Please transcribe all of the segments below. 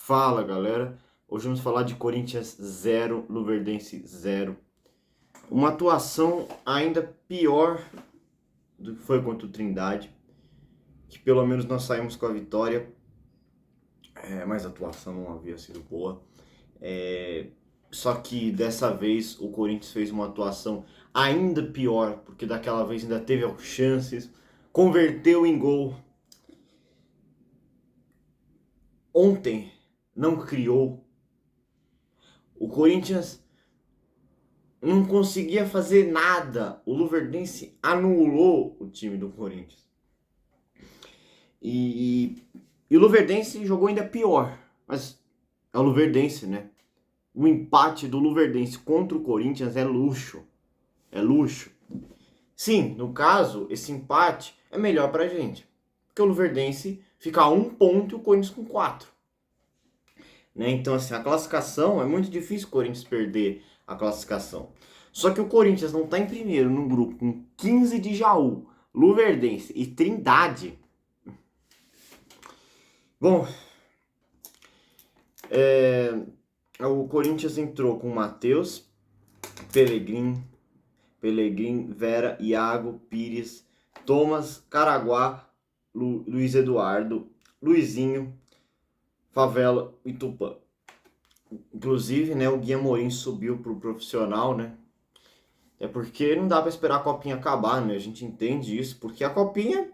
Fala galera, hoje vamos falar de Corinthians 0, Luverdense 0. Uma atuação ainda pior do que foi contra o Trindade, que pelo menos nós saímos com a vitória, mas a atuação não havia sido boa. Só que dessa vez o Corinthians fez uma atuação ainda pior, porque daquela vez ainda teve chances, converteu em gol. Ontem não criou. O Corinthians não conseguia fazer nada. O Luverdense anulou o time do Corinthians. E o Luverdense jogou ainda pior. Mas é o Luverdense, né? O empate do Luverdense contra o Corinthians é luxo. É luxo. Sim, no caso, esse empate é melhor pra gente. Porque o Luverdense fica a 1 ponto e o Corinthians com 4. Né? Então, assim, a classificação, é muito difícil o Corinthians perder a classificação. Só que o Corinthians não está em primeiro no grupo com 15 de Jaú, Luverdense e Trindade. Bom, o Corinthians entrou com Matheus, Pelegrin, Vera, Iago, Pires, Thomas, Caraguá, Luiz Eduardo, Luizinho, Favela e Tupã. Inclusive, né, o Gui Amorim subiu pro profissional, né? É porque não dá para esperar a copinha acabar, né? A gente entende isso, porque a copinha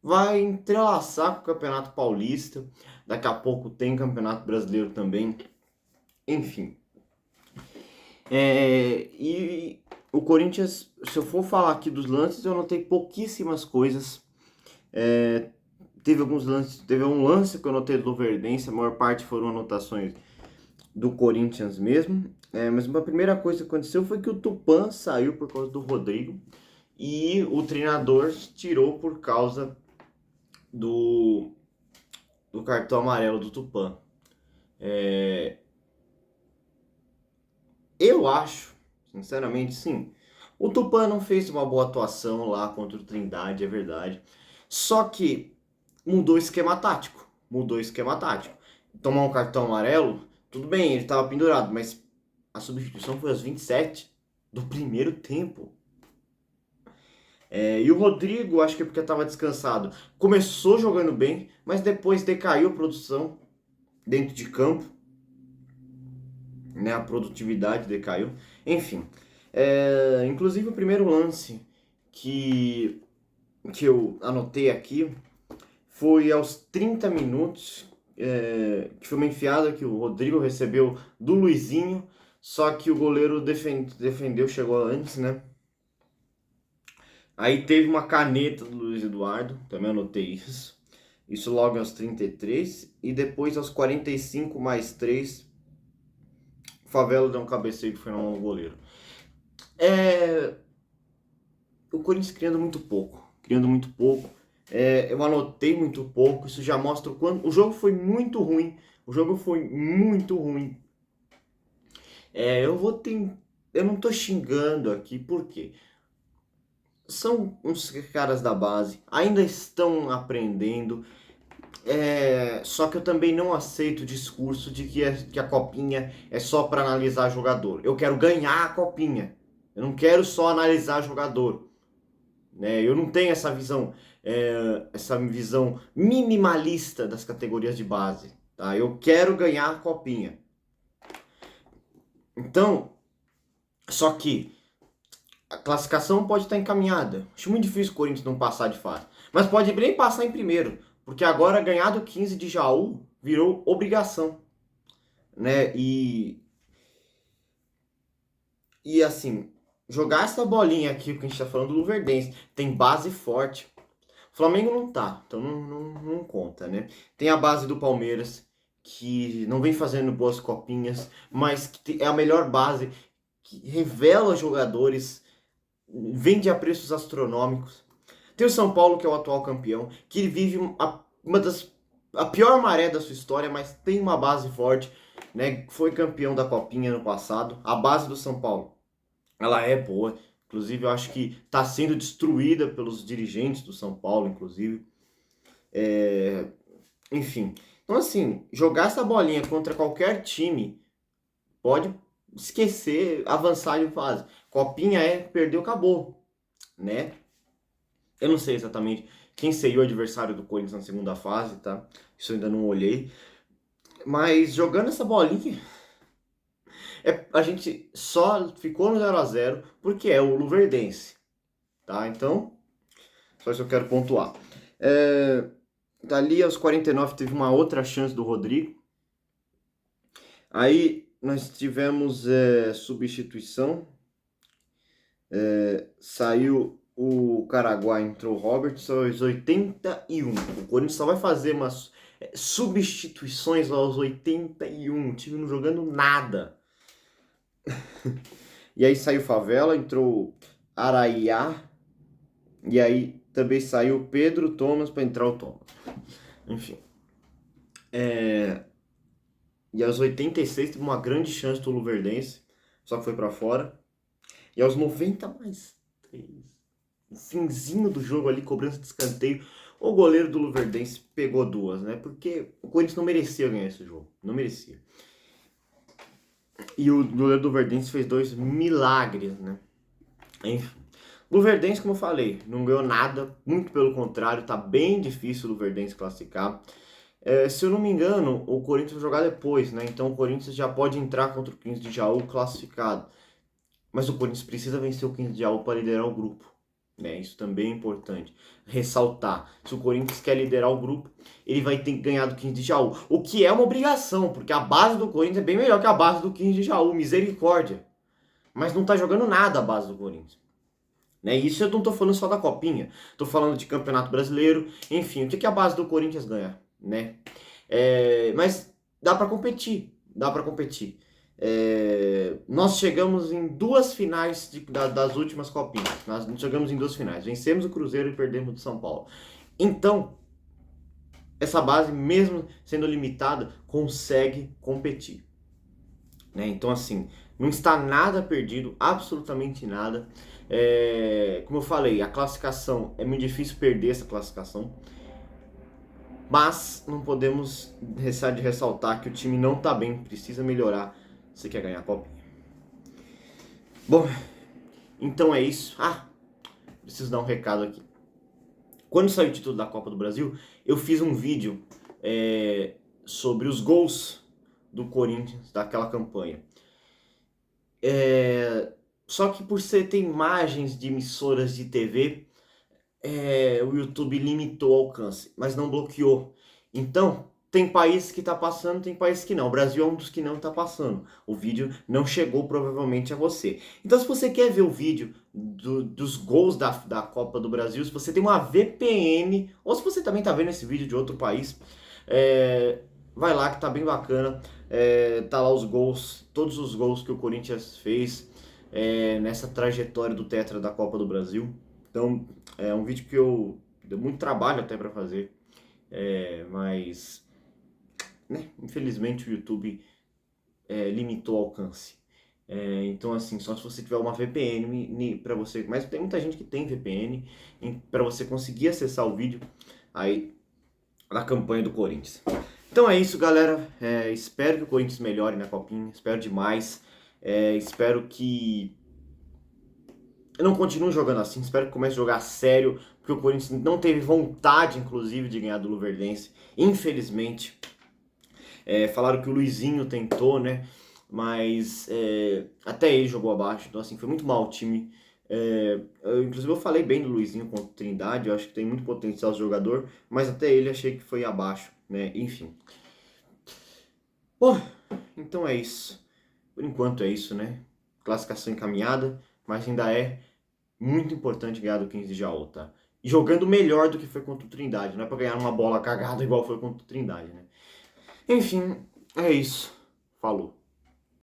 vai entrelaçar com o Campeonato Paulista. Daqui a pouco tem Campeonato Brasileiro também. Enfim. E o Corinthians, se eu for falar aqui dos lances, eu notei pouquíssimas coisas. Teve alguns lances, teve um lance que eu notei do Luverdense, a maior parte foram anotações do Corinthians mesmo. Mas a primeira coisa que aconteceu foi que o Tupã saiu por causa do Rodrigo e o treinador tirou por causa do cartão amarelo do Tupã. Eu acho, sinceramente, sim. O Tupã não fez uma boa atuação lá contra o Trindade, é verdade. Só que mudou o esquema tático. Tomar um cartão amarelo, tudo bem, ele estava pendurado, mas a substituição foi aos 27 do primeiro tempo. E o Rodrigo, acho que é porque estava descansado, começou jogando bem, mas depois decaiu a produção dentro de campo, né? A produtividade decaiu. Enfim, inclusive o primeiro lance que eu anotei aqui foi aos 30 minutos, que foi uma enfiada que o Rodrigo recebeu do Luizinho, só que o goleiro defendeu, chegou antes, né? Aí teve uma caneta do Luiz Eduardo, também anotei isso. Isso logo aos 33. E depois aos 45 mais 3, o Favela deu um cabeceio que foi no goleiro. O Corinthians criando muito pouco. Eu anotei muito pouco. Isso já mostra o quanto. O jogo foi muito ruim. Eu não tô xingando aqui, por quê? São uns caras da base, ainda estão aprendendo. Só que eu também não aceito o discurso de que a copinha é só para analisar jogador. Eu quero ganhar a copinha. Eu não quero só analisar jogador. Né? Eu não tenho essa visão minimalista das categorias de base. Tá? Eu quero ganhar a copinha. Então, só que a classificação pode estar encaminhada. Acho muito difícil o Corinthians não passar de fase. Mas pode nem passar em primeiro. Porque agora ganhar do 15 de Jaú virou obrigação. Né? E assim, jogar essa bolinha aqui, que a gente tá falando do Luverdense, tem base forte. O Flamengo não tá, então não conta, né? Tem a base do Palmeiras, que não vem fazendo boas copinhas, mas que é a melhor base, que revela jogadores, vende a preços astronômicos. Tem o São Paulo, que é o atual campeão, que vive a pior maré da sua história, mas tem uma base forte, né? Foi campeão da Copinha no passado. A base do São Paulo, ela é boa. Inclusive, eu acho que está sendo destruída pelos dirigentes do São Paulo, inclusive. Enfim, Então, assim, jogar essa bolinha contra qualquer time pode esquecer, avançar de fase. Copinha perdeu, acabou, né? Eu não sei exatamente quem seria o adversário do Corinthians na segunda fase, tá? Isso eu ainda não olhei. Mas jogando essa bolinha, a gente só ficou no 0 a 0 porque é o Luverdense, tá? Então, só isso eu quero pontuar. Dali aos 49 teve uma outra chance do Rodrigo. Aí nós tivemos substituição. Saiu o Caraguá, entrou o Robertson aos 81. O Corinthians só vai fazer umas substituições aos 81. O time não jogando nada. E aí saiu Favela, entrou Araiá. E aí também saiu Pedro Thomas para entrar o Thomas. Enfim. E aos 86 teve uma grande chance do Luverdense, só que foi para fora. E aos 90 mais 3, no finzinho do jogo ali, cobrança de escanteio, o goleiro do Luverdense pegou duas, né? Porque o Corinthians não merecia ganhar esse jogo, não merecia. E o goleiro do Luverdense fez 2 milagres, né? Enfim. Luverdense, como eu falei, não ganhou nada, muito pelo contrário, tá bem difícil o Luverdense classificar. Se eu não me engano, o Corinthians vai jogar depois, né? Então o Corinthians já pode entrar contra o 15 de Jaú classificado. Mas o Corinthians precisa vencer o 15 de Jaú para liderar o grupo. Né? Isso também é importante ressaltar. Se o Corinthians quer liderar o grupo, ele vai ter que ganhar do 15 de Jaú. O que é uma obrigação, porque a base do Corinthians é bem melhor que a base do 15 de Jaú. Misericórdia. Mas não tá jogando nada a base do Corinthians. Né? Isso eu não tô falando só da Copinha. Tô falando de Campeonato Brasileiro. Enfim, o que a base do Corinthians ganha? Né? Mas dá para competir. Dá para competir. Nós chegamos em 2 finais das últimas copinhas. Nós chegamos em 2 finais. Vencemos o Cruzeiro e perdemos do São Paulo. Então, essa base, mesmo sendo limitada, consegue competir. Né? Então, assim, não está nada perdido, absolutamente nada. Como eu falei, a classificação, é muito difícil perder essa classificação. Mas não podemos deixar de ressaltar que o time não está bem, precisa melhorar se quer ganhar a Copinha. Bom, então é isso. Preciso dar um recado aqui. Quando saiu o título da Copa do Brasil, eu fiz um vídeo sobre os gols do Corinthians daquela campanha. Só que por ter imagens de emissoras de TV, o YouTube limitou o alcance, mas não bloqueou. Então, tem países que tá passando, tem países que não. O Brasil é um dos que não tá passando. O vídeo não chegou provavelmente a você. Então, se você quer ver o vídeo dos gols da Copa do Brasil, se você tem uma VPN, ou se você também tá vendo esse vídeo de outro país, vai lá que tá bem bacana. Tá lá os gols, todos os gols que o Corinthians fez nessa trajetória do Tetra da Copa do Brasil. Então, é um vídeo que deu muito trabalho até para fazer, mas né, infelizmente o YouTube limitou o alcance. Então, assim, só se você tiver uma VPN para você. Mas tem muita gente que tem VPN para você conseguir acessar o vídeo aí da campanha do Corinthians. Então é isso, galera. Espero que o Corinthians melhore na Copinha. Espero demais. Espero que eu não continuo jogando assim, espero que comece a jogar sério, porque o Corinthians não teve vontade, inclusive, de ganhar do Luverdense, infelizmente. Falaram que o Luizinho tentou, né? Mas até ele jogou abaixo, então assim, foi muito mal o time. Inclusive eu falei bem do Luizinho contra o Trindade, eu acho que tem muito potencial esse jogador, mas até ele achei que foi abaixo, né? Enfim. Bom, então é isso. Por enquanto é isso, né? Classificação encaminhada, mas ainda é muito importante ganhar do 15 de Jaú, tá? E jogando melhor do que foi contra o Trindade, não é pra ganhar uma bola cagada igual foi contra o Trindade, né? Enfim, é isso. Falou.